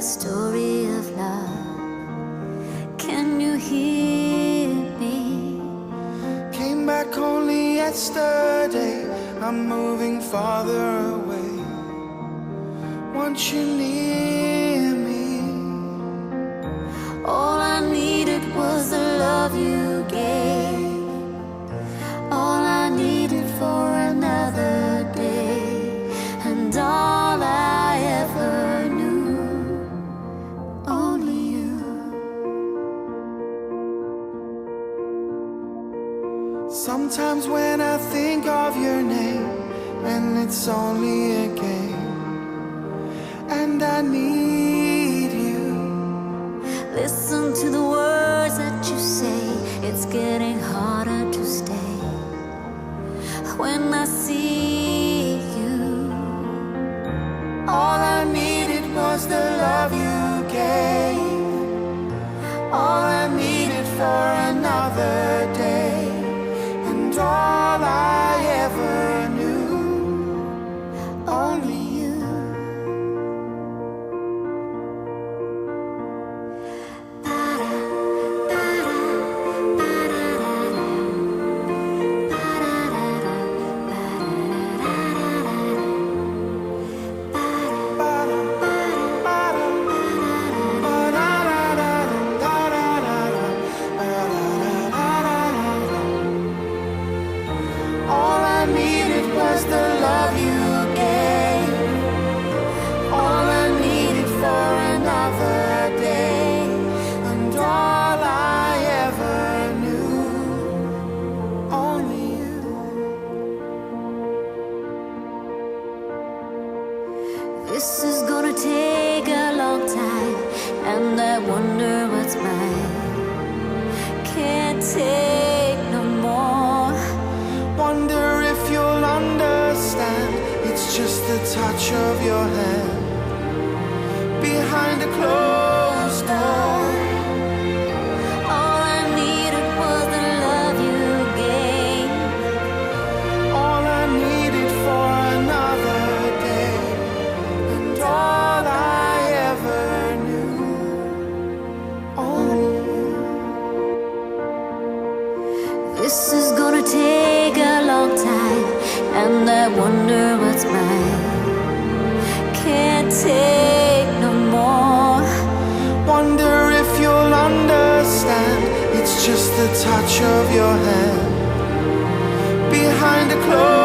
story of love. Can you hear me? Came back only yesterday. I'm moving farther away. Want you near me. All I needed was the love you gave. All I needed for another day. And all I ever knew, only you. Sometimes when I think of your name, and it's only a game, and I need you. Listen to the words that you say. It's getting harder to stay when I see you. All I needed was the love you gave. All I needed for another day. And all I ever knew, only you. All I needed was the love you gave. All I needed for another day. And all I ever knew, only you. This is gonna take a long time, and I wonder what's mine. Can't take no more. Wonder if you'll understand. It's just the touch of your hand behind a closed door. All I needed was the love you gave. All I needed for another day. And all I ever knew, only you. This is gonna take a long time, and I wonder what's mine. Can't take no more. Wonder if you'll understand. It's just the touch of your hand behind a closed